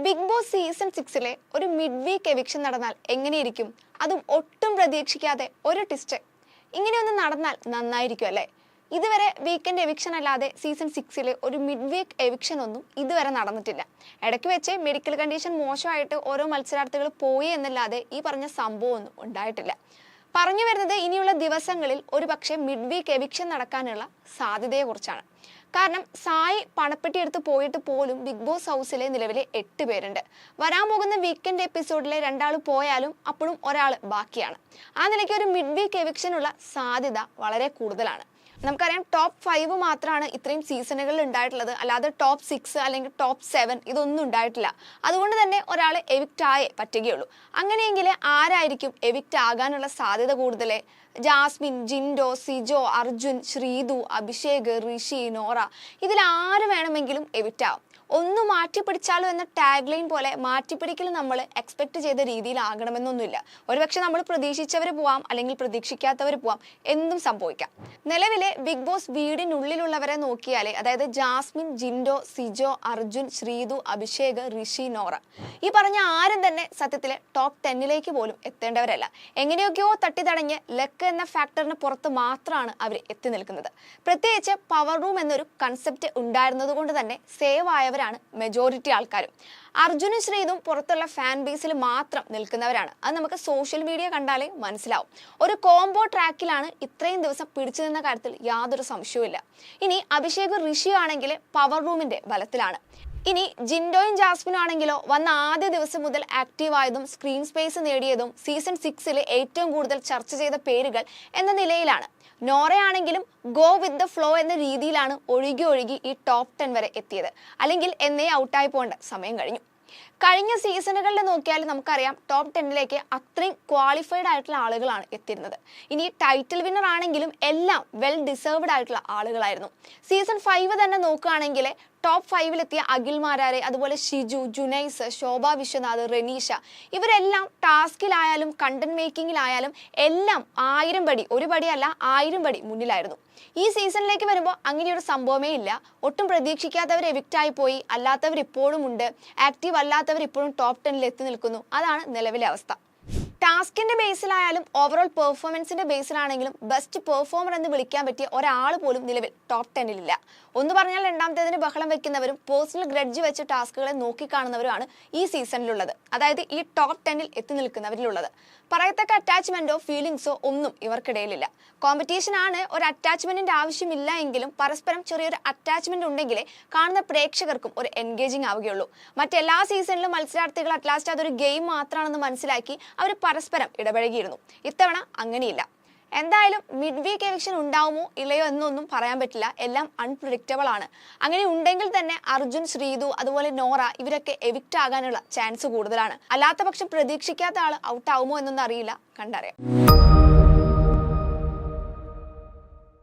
Big boss season 6-ലെ ഒരു mid week eviction നടന്നാൽ എങ്ങനെയിരിക്കും? അതും ഒട്ടും പ്രതീക്ഷിക്കാതെ ഒരു ട്വിസ്റ്റ്. ഇങ്ങനെയൊന്നും നടന്നാൽ നന്നായിരിക്കും അല്ലേ? ഇതുവരെ വീക്കെൻഡ് എവിക്ഷൻ അല്ലാതെ സീസൺ 6-ലെ ഒരു മിഡ് വീക്ക് എവിക്ഷൻ ഒന്നും ഇതുവരെ നടന്നിട്ടില്ല. ഇടയ്ക്ക് വെച്ച് മെഡിക്കൽ കണ്ടീഷൻ മോശമായിട്ട് ഓരോ മത്സരാർത്ഥികൾ പോയി എന്നല്ലാതെ ഈ പറഞ്ഞ സംഭവമൊന്നും ഉണ്ടായിട്ടില്ല. പറഞ്ഞു വരുന്നത് ഇനിയുള്ള ദിവസങ്ങളിൽ ഒരു പക്ഷേ മിഡ് വീക്ക് എവിക്ഷൻ നടക്കാനുള്ള സാധ്യതയെക്കുറിച്ചാണ്. കാരണം സായി പണപ്പെട്ടി എടുത്ത് പോയിട്ട് പോലും ബിഗ് ബോസ് ഹൗസിലെ നിലവിലെ 8 പേരുണ്ട്. വരാൻ പോകുന്ന വീക്കെൻഡ് എപ്പിസോഡിലെ 2 ആൾ പോയാലും അപ്പോഴും ഒരാൾ ബാക്കിയാണ്. ആ നിലയ്ക്ക് ഒരു മിഡ് വീക്ക് എവിക്ഷനുള്ള സാധ്യത വളരെ കൂടുതലാണ്. നമുക്കറിയാം ടോപ്പ് 5 മാത്രമാണ് ഇത്രയും സീസണുകളിൽ ഉണ്ടായിട്ടുള്ളത്, അല്ലാതെ ടോപ്പ് 6 അല്ലെങ്കിൽ ടോപ്പ് 7 ഇതൊന്നും ഉണ്ടായിട്ടില്ല. അതുകൊണ്ട് തന്നെ ഒരാൾ എവിക്റ്റ് ആയേ പറ്റുകയുള്ളൂ. അങ്ങനെയെങ്കിൽ ആരായിരിക്കും എവിക്റ്റ് ആകാനുള്ള സാധ്യത കൂടുതൽ? ജാസ്മിൻ, ജിൻഡോ, സിജോ, അർജുൻ, ശ്രീതു, അഭിഷേക്, ഋഷി, നോറ, ഇതിൽ ആര് വേണമെങ്കിലും എവിക്റ്റ് ആവും. ഒന്ന് മാറ്റിപ്പിടിച്ചാലോ എന്ന ടാഗ് ലൈൻ പോലെ മാറ്റിപ്പിടിക്കൽ നമ്മൾ എക്സ്പെക്ട് ചെയ്ത രീതിയിലാകണമെന്നൊന്നുമില്ല. ഒരുപക്ഷെ നമ്മൾ പ്രതീക്ഷിച്ചവർ പോവാം, അല്ലെങ്കിൽ പ്രതീക്ഷിക്കാത്തവർ പോവാം, എന്തും സംഭവിക്കാം. നിലവിലെ ബിഗ് ബോസ് വീടിനുള്ളിലുള്ളവരെ നോക്കിയാൽ, അതായത് ജാസ്മിൻ, ജിൻഡോ, സിജോ, അർജുൻ, ശ്രീതു, അഭിഷേക്, ഋഷി, നോറ, ഈ പറഞ്ഞ ആരും തന്നെ സത്യത്തിൽ ടോപ്പ് 10-ലേക്ക് പോലും എത്തേണ്ടവരല്ല. എങ്ങനെയൊക്കെയോ തട്ടിത്തടഞ്ഞ് ലക്ക് എന്ന ഫാക്ടറിന് പുറത്ത് മാത്രമാണ് അവർ എത്തി നിൽക്കുന്നത്. പ്രത്യേകിച്ച് പവർ റൂം എന്നൊരു കൺസെപ്റ്റ് ഉണ്ടായിരുന്നത് കൊണ്ട് തന്നെ സേവ് ആയവരാണ് മെജോറിറ്റി ആൾക്കാരും. അർജുനും ശ്രീതും പുറത്തുള്ള ഫാൻ ബേസിൽ മാത്രം നിൽക്കുന്നവരാണ്. അത് നമുക്ക് സോഷ്യൽ മീഡിയ കണ്ടാലേ മനസ്സിലാവും. ഒരു കോംബോ ട്രാക്കിലാണ് ഇത്രയും ദിവസം പിടിച്ചു നിന്ന കാര്യത്തിൽ യാതൊരു സംശയവുമില്ല. ഇനി അഭിഷേക്, ഋഷി ആണെങ്കിൽ പവർ റൂമിന്റെ ബലത്തിലാണ്. ഇനി ജിൻഡോയും ജാസ്മിനും ആണെങ്കിലോ വന്ന ആദ്യ ദിവസം മുതൽ ആക്റ്റീവ് ആയതും സ്ക്രീൻ സ്പേസ് നേടിയതും സീസൺ 6-ൽ ഏറ്റവും കൂടുതൽ ചർച്ച ചെയ്ത പേരുകൾ എന്ന നിലയിലാണ്. നോറയാണെങ്കിലും ഗോ വിത്ത് ദ ഫ്ലോ എന്ന രീതിയിലാണ് ഒഴുകി ഈ ടോപ്പ് 10 വരെ എത്തിയത്. അല്ലെങ്കിൽ എന്നേ ഔട്ടായി പോകേണ്ട സമയം കഴിഞ്ഞു. കഴിഞ്ഞ സീസണുകളിൽ നോക്കിയാൽ നമുക്കറിയാം ടോപ്പ് 10-ലേക്ക് അത്രയും ക്വാളിഫൈഡ് ആയിട്ടുള്ള ആളുകളാണ് എത്തിയിരുന്നത്. ഇനി ടൈറ്റിൽ വിന്നർ ആണെങ്കിലും എല്ലാം വെൽ ഡിസേർവ്ഡ് ആയിട്ടുള്ള ആളുകളായിരുന്നു. സീസൺ 5 തന്നെ നോക്കുകയാണെങ്കിൽ ടോപ്പ് 5-ലെത്തിയ അഖിൽ മാരാരെ, അതുപോലെ ഷിജു, ജുനൈസ്, ശോഭ വിശ്വനാഥ്, റെനീഷ, ഇവരെല്ലാം ടാസ്കിലായാലും കണ്ടന്റ് മേക്കിങ്ങിലായാലും എല്ലാം 1000 പടി, ഒരു പടിയല്ല 1000 പടി മുന്നിലായിരുന്നു. ഈ സീസണിലേക്ക് വരുമ്പോൾ അങ്ങനെയൊരു സംഭവമേ ഇല്ല. ഒട്ടും പ്രതീക്ഷിക്കാത്തവർ എവിക്റ്റായി പോയി, അല്ലാത്തവർ ഇപ്പോഴും ഉണ്ട്, ആക്റ്റീവ് അല്ലാത്തവർ ഇപ്പോഴും ടോപ്പ് 10-ൽ എത്തി നിൽക്കുന്നു. അതാണ് നിലവിലെ അവസ്ഥ. ടാസ്കിന്റെ ബേസിലായാലും ഓവറോൾ പെർഫോമൻസിന്റെ ബേസിലാണെങ്കിലും ബെസ്റ്റ് പെർഫോമർ എന്ന് വിളിക്കാൻ പറ്റിയ ഒരാൾ പോലും നിലവിൽ ടോപ്പ് 10-ലില്ല. ഒന്ന് പറഞ്ഞാൽ രണ്ടാമത്തേതിന് ബഹളം വെക്കുന്നവരും പേഴ്സണൽ ഗ്രഡ്ജ് വെച്ച് ടാസ്കുകളെ നോക്കിക്കാണുന്നവരുമാണ് ഈ സീസണിലുള്ളത്. അതായത് ഈ ടോപ്പ് 10-ൽ എത്തി നിൽക്കുന്നവരിലുള്ളത്. പറയത്തക്ക അറ്റാച്ച്മെന്റോ ഫീലിങ്സോ ഒന്നും ഇവർക്കിടയിലില്ല. കോമ്പറ്റീഷൻ ആണ്, ഒരു അറ്റാച്ച്മെന്റിന്റെ ആവശ്യമില്ല എങ്കിലും പരസ്പരം ചെറിയൊരു അറ്റാച്ച്മെന്റ് ഉണ്ടെങ്കിലേ കാണുന്ന പ്രേക്ഷകർക്കും ഒരു എൻഗേജിങ് ആവുകയുള്ളൂ. മറ്റെല്ലാ സീസണിലും മത്സരാർത്ഥികൾ അറ്റ്ലാസ്റ്റ് അതൊരു ഗെയിം മാത്രമാണെന്ന് മനസ്സിലാക്കി അവർ പരസ്പരം ഇടപഴകിയിരുന്നു. ഇത്തവണ അങ്ങനെയില്ല. എന്തായാലും മിഡ് വീക്ക് എവിക്ഷൻ ഉണ്ടാവുമോ ഇല്ലയോ എന്നൊന്നും പറയാൻ പറ്റില്ല. എല്ലാം അൺപ്രിഡിക്റ്റബിൾ ആണ്. അങ്ങനെ ഉണ്ടെങ്കിൽ തന്നെ അർജുൻ, ശ്രീതു, അതുപോലെ നോറ, ഇവരൊക്കെ എവിക്റ്റ് ആകാനുള്ള ചാൻസ് കൂടുതലാണ്. അല്ലാത്ത പക്ഷം പ്രതീക്ഷിക്കാത്ത ആൾ ഔട്ട് ആവുമോ എന്നൊന്നും അറിയില്ല. കണ്ടറിയാം.